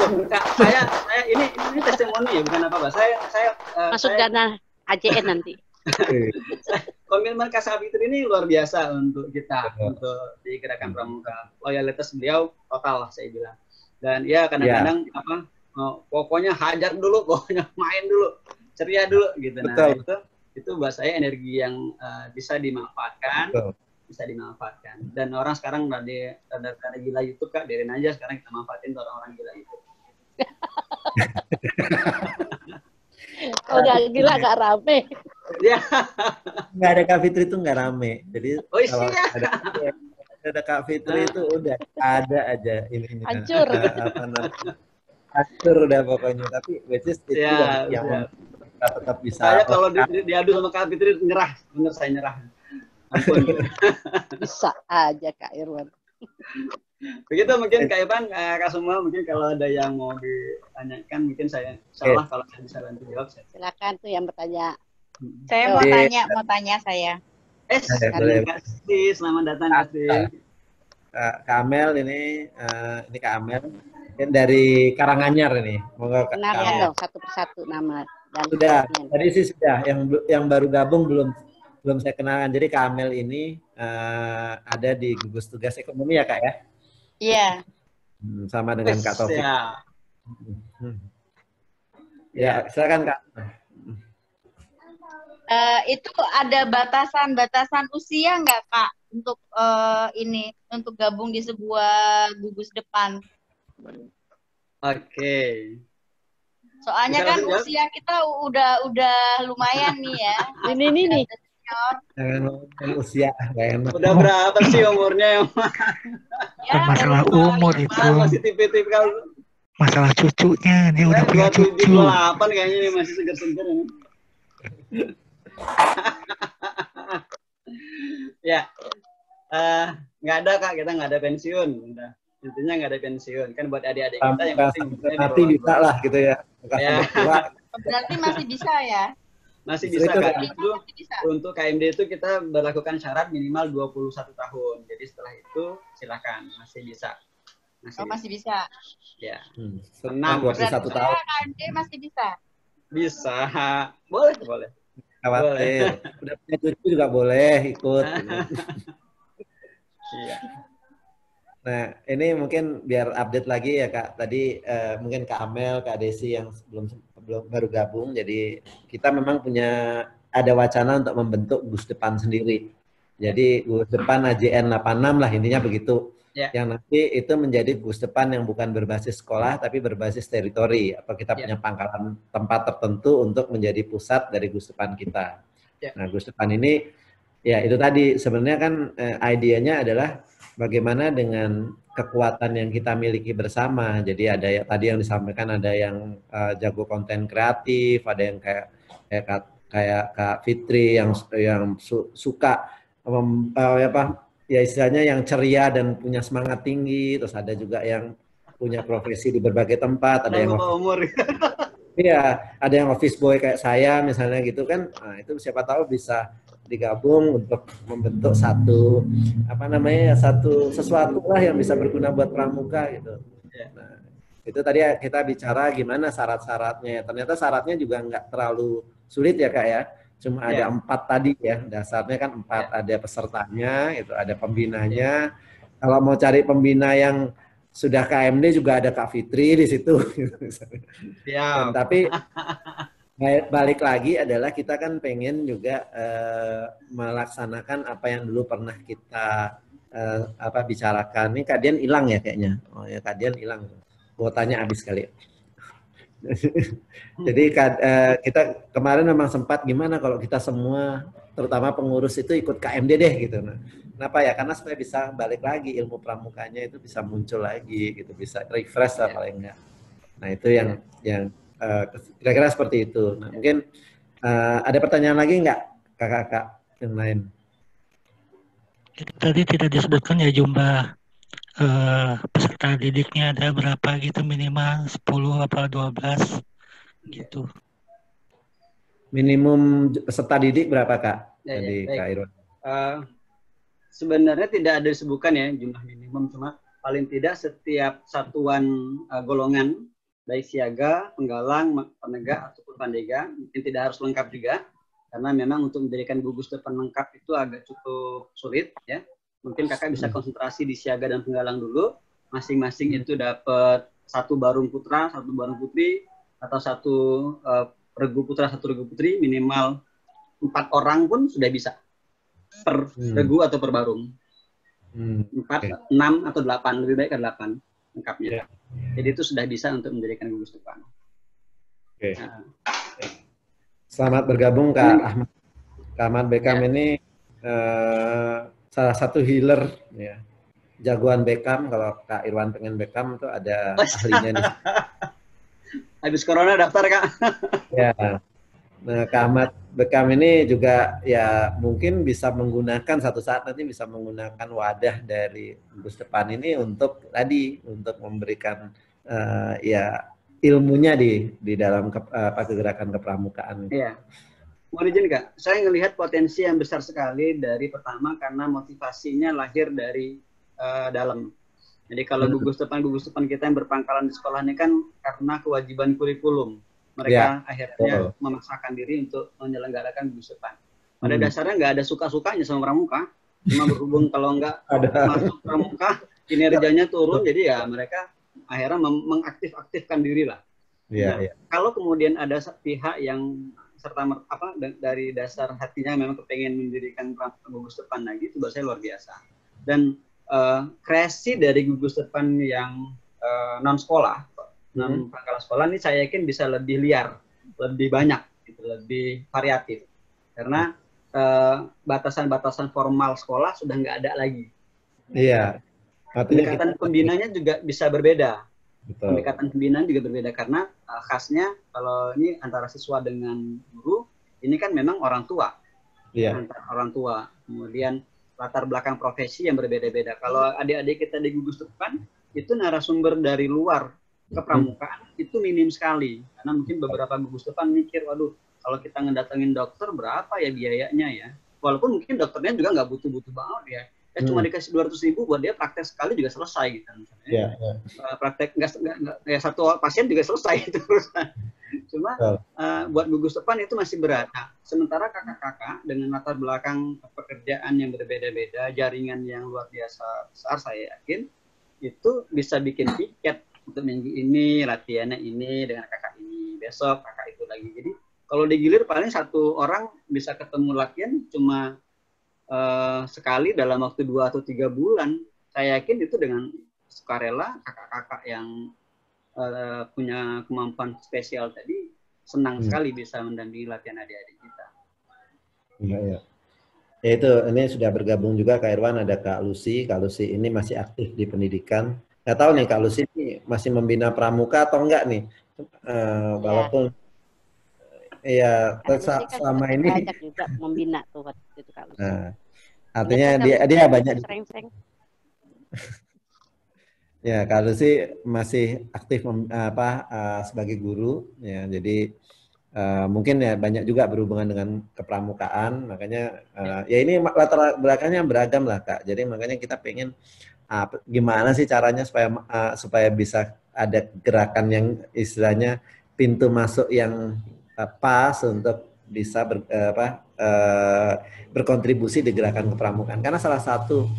Kak, saya ini testimoni ya, bukan apa-apa. Masuk dana AJN nanti. Komitmen Kak Safitri ini luar biasa untuk kita, untuk di Gerakan Pramuka. Loyalitas beliau total lah saya bilang. Dan ya kadang-kadang pokoknya hajar dulu, pokoknya main dulu, ceria dulu gitu. Nah itu buat saya energi yang bisa dimanfaatkan. Bisa dimanfaatkan. Dan orang sekarang rada gila YouTube, Kak, biarin aja sekarang kita manfaatin orang-orang gila YouTube. Udah gila gak rame. Ya. Nggak ada Kak Fitri itu nggak rame. Jadi kalau ada Kak Fitri itu udah ada aja ini. Hancur. Hancur udah pokoknya. Tapi which is itu yang tetap bisa. Saya kalau diadu sama Kak Fitri nyerah, bener saya nyerah. Ampun. Bisa aja Kak Irwan. Begitu mungkin Kak Ivan, Kak semua mungkin kalau ada yang mau ditanyakan mungkin saya salah kalau saya bisa bantu jawab. Silakan tuh yang bertanya. Saya mau tanya saya. Kak Asti, selamat datang Kak Asti. Kak Amel ini Kak Amel dari Karanganyar ini. Kenalkan dong satu persatu nama dan sudah. Tadi sih sudah. Yang baru gabung belum saya kenalkan. Jadi Kak Amel ini ada di gugus tugas ekonomi ya Kak ya? Iya. Sama dengan Kak Taufik. Ya, silakan Kak. Itu ada batasan usia nggak Kak untuk untuk gabung di sebuah gugus depan? Oke. Soalnya kan usia kita udah lumayan nih ya. Ini nih. Jangan usia. Udah berapa sih umurnya yang masalah umur itu. Masih tipikal. Masalah cucunya, dia udah punya cucu. 28 kayaknya ini masih segar-segar ini. Ya, nggak ada Kak, kita nggak ada pensiun. Udah. Intinya nggak ada pensiun. Kan buat adik-adik kita yang penting. Nanti bisa lah gitu ya. Berarti masih bisa ya? Masih bisa Kak. Untuk KMD itu kita berlakukan syarat minimal 21 tahun. Jadi setelah itu silakan, masih bisa. Masih bisa. Ya. Senang 21 tahun. KMD masih bisa. Bisa. Boleh. Khawatir. Udah punya cucu juga boleh ikut. Iya. Nah, ini mungkin biar update lagi ya Kak. Tadi mungkin Kak Amel, Kak Desi yang belum baru gabung. Jadi kita memang ada wacana untuk membentuk Gus Depan sendiri. Jadi Gus Depan AJN 86 lah intinya begitu. Ya. Yang nanti itu menjadi Gus Depan yang bukan berbasis sekolah tapi berbasis teritori. Atau kita punya pangkalan tempat tertentu untuk menjadi pusat dari Gus Depan kita. Ya. Nah Gus Depan ini ya itu tadi sebenarnya kan idenya adalah bagaimana dengan kekuatan yang kita miliki bersama. Jadi ada yang tadi yang disampaikan, ada yang jago konten kreatif, ada yang kayak Kak Fitri yang suka ya istilahnya yang ceria dan punya semangat tinggi. Terus ada juga yang punya profesi di berbagai tempat. Ada yang umur. Iya, ada yang office boy kayak saya misalnya gitu kan. Nah itu siapa tahu bisa digabung untuk membentuk satu sesuatu lah yang bisa berguna buat pramuka gitu. Nah, itu tadi kita bicara gimana syarat-syaratnya. Ternyata syaratnya juga nggak terlalu sulit ya Kak ya. Cuma ada 4 tadi ya. Dasarnya kan 4, ada pesertanya, itu ada pembinanya. Kalau mau cari pembina yang sudah KMD juga ada Kak Fitri di situ. Dan, tapi balik lagi adalah kita kan pengen juga melaksanakan apa yang dulu pernah kita bicarakan. Ini Kak Dian hilang ya kayaknya. Oh ya Kak Dian hilang. Kuotanya habis kali. Jadi kita kemarin memang sempat gimana kalau kita semua terutama pengurus itu ikut KMD deh gitu. Nah, kenapa ya? Karena supaya bisa balik lagi ilmu pramukanya itu bisa muncul lagi gitu, bisa refresh lah paling enggak. Nah, itu yang kira-kira seperti itu. Nah, mungkin ada pertanyaan lagi nggak kakak-kakak yang lain? Tadi tidak disebutkan ya jumlah peserta didiknya ada berapa gitu, minimal 10 apa 12 gitu. Minimum peserta didik berapa Kak? Tadi Kak Irwan. Sebenarnya tidak ada disebutkan ya jumlah minimum, cuma paling tidak setiap satuan golongan baik siaga, penggalang, penegak ataupun pandega. Mungkin tidak harus lengkap juga, karena memang untuk mendirikan gugus depan lengkap itu agak cukup sulit ya. Mungkin kakak bisa konsentrasi di siaga dan penggalang dulu. Masing-masing itu dapat 1 barung putra, 1 barung putri, atau 1 regu putra, 1 regu putri, minimal 4 orang pun sudah bisa per regu atau per barung. 4, 6 atau 8, lebih baik kan 8 lengkapnya. Jadi itu sudah bisa untuk mendirikan gugus depan. Nah. Selamat bergabung Kak Ahmad. Kak Ahmad Beckham ini salah satu healer ya. Jagoan Beckham, kalau Kak Irwan pengen Beckham itu ada ahlinya nih. Habis corona daftar Kak. Ya. Nah, Kak Ahmad Beckham ini juga ya mungkin bisa menggunakan satu saat nanti bisa menggunakan wadah dari gugus depan ini untuk memberikan ya ilmunya di dalam kegerakan kepramukaan. Iya. Mohon izin Kak, saya melihat potensi yang besar sekali dari pertama karena motivasinya lahir dari dalam. Jadi kalau gugus depan kita yang berpangkalan di sekolah ini kan karena kewajiban kurikulum. Mereka akhirnya memaksakan diri untuk menyelenggarakan gugus depan. Pada dasarnya nggak ada suka-sukanya sama pramuka. Cuma berhubung kalau nggak masuk pramuka, kinerjanya turun, jadi ya mereka akhirnya mengaktifkan diri lah. Kalau kemudian ada pihak yang dari dasar hatinya memang kepengen mendirikan gugus depan lagi, itu buat saya luar biasa. Dan kreasi dari gugus depan yang non sekolah, non pangkalan sekolah ini saya yakin bisa lebih liar, lebih banyak, gitu, lebih variatif. Karena batasan-batasan formal sekolah sudah nggak ada lagi. Iya. Pendekatan pembinanya juga bisa berbeda. Betul. Pendekatan pembinaan juga berbeda karena khasnya kalau ini antara siswa dengan guru, ini kan memang orang tua. Antara orang tua. Kemudian latar belakang profesi yang berbeda-beda. Kalau adik-adik kita di gugus depan, itu narasumber dari luar kepramukaan itu minim sekali. Karena mungkin beberapa gugus depan mikir, waduh, kalau kita ngedatengin dokter berapa ya biayanya ya. Walaupun mungkin dokternya juga nggak butuh-butuh banget ya. Cuma dikasih 200.000 buat dia praktek sekali juga selesai gitu. Praktek nggak satu pasien juga selesai itu. Cuma buat gugus depan itu masih berat. Nah, sementara kakak-kakak dengan latar belakang pekerjaan yang berbeda-beda, jaringan yang luar biasa besar, saya yakin itu bisa bikin tiket untuk minggu ini latihannya ini dengan kakak ini, besok kakak itu lagi. Jadi kalau digilir paling 1 orang bisa ketemu latihan cuma sekali dalam waktu 2 atau 3 bulan. Saya yakin itu dengan sukarela kakak-kakak yang punya kemampuan spesial tadi senang sekali bisa mendampingi latihan adik-adik kita. Ya itu ini sudah bergabung juga Kak Irwan, ada Kak Lucy. Kak Lucy ini masih aktif di pendidikan. Nggak tahu nih Kak Lucy ini masih membina pramuka atau enggak nih? Walaupun ya selama ini banyak juga membina tuh waktu itu Kak Lucy. Artinya dia banyak ya Kak Lucy masih aktif sebagai guru ya, jadi mungkin ya banyak juga berhubungan dengan kepramukaan, makanya ya ini latar belakangnya beragam lah Kak. Jadi makanya kita pengen gimana sih caranya supaya bisa ada gerakan yang istilahnya pintu masuk yang pas untuk bisa berkontribusi di gerakan kepramukaan. Karena salah satu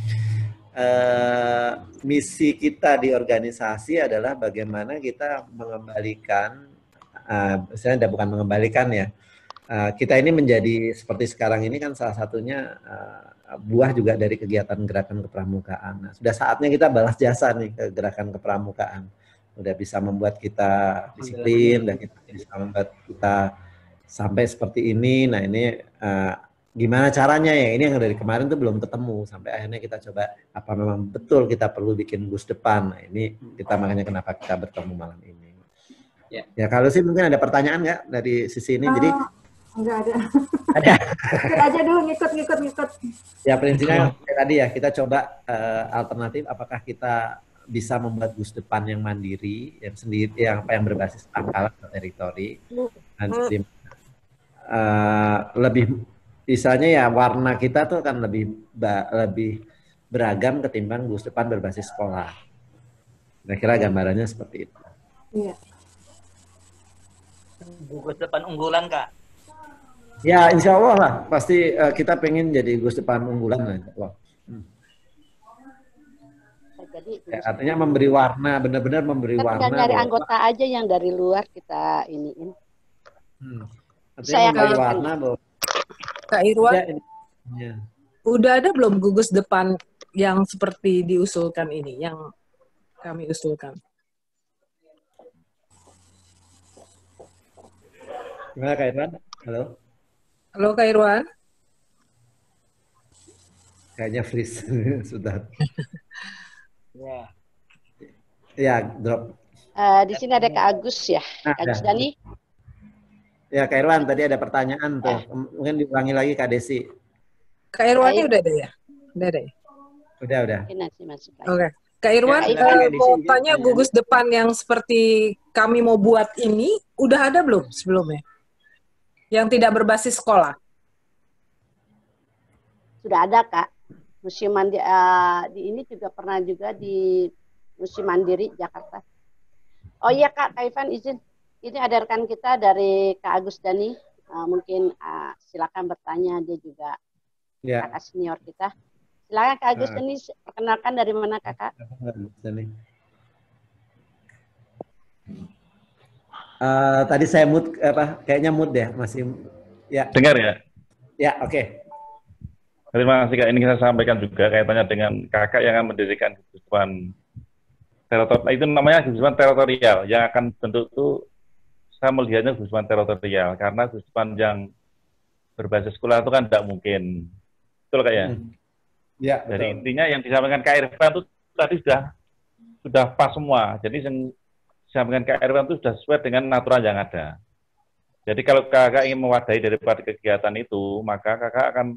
misi kita di organisasi adalah bagaimana kita mengembalikan, misalnya bukan mengembalikan ya, kita ini menjadi seperti sekarang ini kan salah satunya buah juga dari kegiatan gerakan kepramukaan. Nah, sudah saatnya kita balas jasa nih ke gerakan kepramukaan. Udah bisa membuat kita disiplin, dan kita bisa membuat kita sampai seperti ini. Nah ini gimana caranya ya? Ini yang dari kemarin tuh belum ketemu. Sampai akhirnya kita coba apa memang betul kita perlu bikin gugus depan. Nah ini kita makanya kenapa kita bertemu malam ini. Ya kalau sih mungkin ada pertanyaan nggak dari sisi ini? Jadi nggak ada. Ada. Ikut aja dulu, ngikut. Ya prinsipnya tadi ya kita coba alternatif. Apakah kita bisa membuat gugus depan yang mandiri, yang sendiri, yang berbasis pangkalan atau teritori, dan lebih misalnya ya warna kita tuh akan lebih beragam ketimbang gugus depan berbasis sekolah. Kira-kira gambarannya seperti itu. Iya. gugus depan unggulan, Kak? Ya, insya Allah lah. Pasti kita pengen jadi gugus depan unggulan lah. Insya Allah. Jadi Ya, artinya memberi warna, benar-benar memberi kita warna. tinggal nyari bahwa- anggota aja yang dari luar kita iniin. Artinya Saya memberi kawinkan. warna bahwa Kak Irwan, ya, ya. udah ada belum gugus depan yang seperti diusulkan ini, yang kami usulkan? Gimana Kak Irwan? Halo? Halo Kak Irwan? Kayaknya freeze. Sudah. Ya. Ya, drop. Di sini ada Kak Agus ya, Nah, Kak Agus ya. Dani. Ya, Kak Irwan, tadi ada pertanyaan tuh. Mungkin diulangi lagi Kak Desi. Kak Irwan ini udah ada ya? Udah ada ya? Udah. Mungkin nanti masuk lagi. Oke. Kak Irwan, Ya, Kak Irwan. mau tanya gugus depan yang seperti kami mau buat ini, udah ada belum sebelumnya? Yang tidak berbasis sekolah? Sudah ada Kak. Museum Mandiri di ini juga pernah juga di Museum Mandiri Jakarta. Oh iya Kak Ivan izin. Ini ada rekan kita dari Kak Agus Dani. Mungkin silakan bertanya, dia juga Ya. kakak senior kita. Silakan Kak Agus Dani, perkenalkan dari mana Kakak? Tadi saya mood kayaknya mood ya, masih ya. Dengar ya? Ya, oke. Terima kasih Kak. Ini saya sampaikan juga kaitannya dengan kakak yang akan mendirikan gugus depan teritorial. Itu namanya gugus depan teritorial. Yang akan bentuk itu saya melihatnya gugus depan teritorial karena gugus depan yang berbasis sekolah itu kan tidak mungkin. Betul Kak ya? Ya. Jadi Betul. intinya yang disampaikan Kak Irfan itu tadi sudah pas semua. Jadi yang disampaikan Kak Irfan itu sudah sesuai dengan aturan yang ada. Jadi kalau kakak ingin mewadahi daripada kegiatan itu, maka kakak akan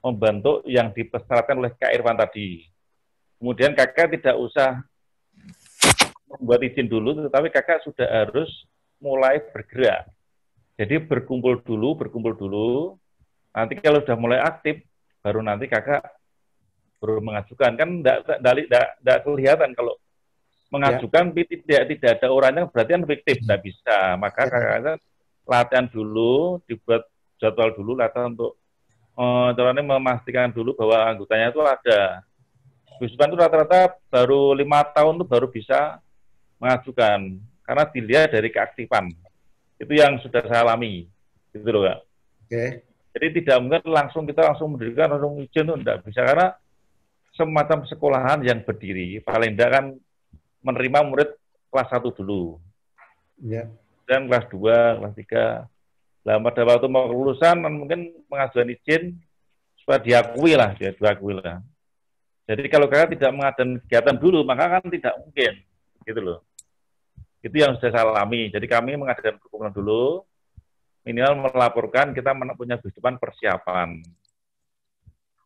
membentuk yang dipersyaratkan oleh Kak Irfan tadi. Kemudian kakak tidak usah membuat izin dulu, tetapi kakak sudah harus mulai bergerak. Jadi berkumpul dulu. Nanti kalau sudah mulai aktif, baru nanti kakak baru mengajukan. Kan tidak kelihatan kalau mengajukan tidak ada orangnya, berarti kan fiktif, tidak bisa. Maka kakak latihan dulu, dibuat jadwal dulu, latihan untuk caranya memastikan dulu bahwa anggotanya itu ada. Gugus depan itu rata-rata baru 5 tahun itu baru bisa mengajukan, karena dilihat dari keaktifan. Itu yang sudah saya alami, gitu loh Kak. Oke. Jadi tidak mungkin kita langsung mendirikan langsung izin itu tidak bisa, karena semacam sekolahan yang berdiri paling tidak kan menerima murid kelas 1 dulu. Ya. Dan kelas 2, kelas 3. Nah, pada waktu mau kelulusan mungkin mengajukan izin supaya diakui lah. Jadi kalau kakak tidak mengadakan kegiatan dulu, maka kan tidak mungkin, gitu loh. Itu yang sudah saya alami. Jadi kami mengadakan perkumpulan dulu, minimal melaporkan kita punya gugus depan persiapan.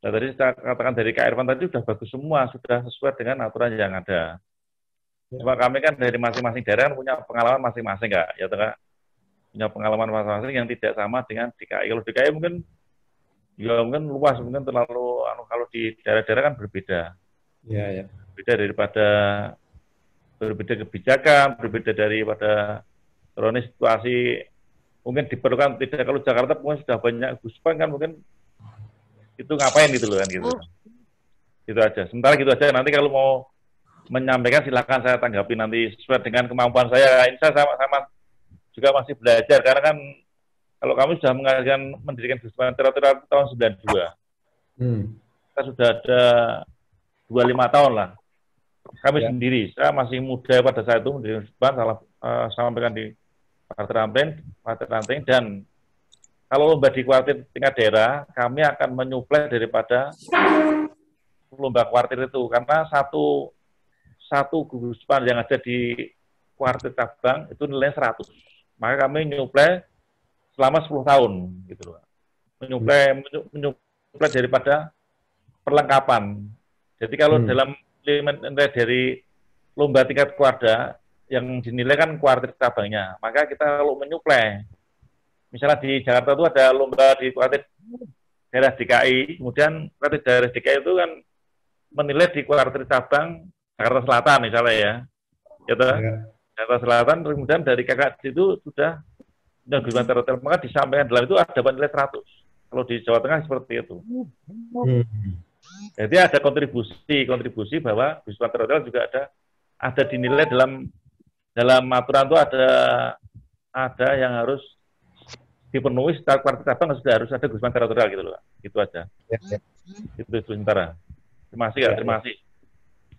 Nah, tadi saya katakan dari Kak Irfan tadi sudah bagus semua, sudah sesuai dengan aturan yang ada. Cuma kami kan dari masing-masing daerah punya pengalaman masing-masing, Kak. Ya, Kak. Punya pengalaman masing-masing yang tidak sama dengan DKI. Kalau DKI mungkin luas, mungkin terlalu kalau di daerah-daerah kan berbeda. Ya. Berbeda kebijakan, berbeda daripada situasi mungkin diperlukan tidak. Kalau Jakarta mungkin sudah banyak gugus depan kan mungkin itu ngapain gitu loh kan gitu. Gitu aja. Sementara gitu aja, nanti kalau mau menyampaikan silakan saya tanggapi nanti sesuai dengan kemampuan saya. Ini saya sama juga masih belajar, karena kan kalau kami sudah mendirikan gugus depan teritorial tahun 92. Kita sudah ada 25 tahun lah. Kami sendiri, saya masih muda pada saat itu mendirikan gugus depan, sampaikan di Partai Ranting, dan kalau lomba di kuartir tingkat daerah, kami akan menyuplai daripada lomba kuartir itu, karena satu gugus depan yang ada di kuartir cabang itu nilainya 100. Maka kami menyuplai selama 10 tahun, gitu loh. Menyuplai daripada perlengkapan. Jadi kalau dalam nilai dari lomba tingkat kuarda yang dinilai kan kuartir cabangnya, maka kita kalau menyuplai, misalnya di Jakarta itu ada lomba di kuartir daerah DKI, kemudian kuartir daerah DKI itu kan menilai di kuartir cabang Jakarta Selatan misalnya ya, Jakarta Selatan, kemudian dari kakak itu sudah Bisma Hotel, maka disampaikan dalam itu ada nilai 100. Kalau di Jawa Tengah seperti itu. Jadi ada kontribusi bahwa Bisma Hotel juga ada dinilai dalam aturan itu ada yang harus dipenuhi secara kuartal cabang, sudah harus ada Bisma Hotel gitu loh. Itu aja. Itu sementara. Terima kasih Kak, terima kasih.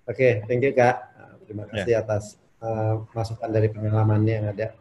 Oke, thank you Kak. Terima kasih atas masukan dari pengalamannya yang ada.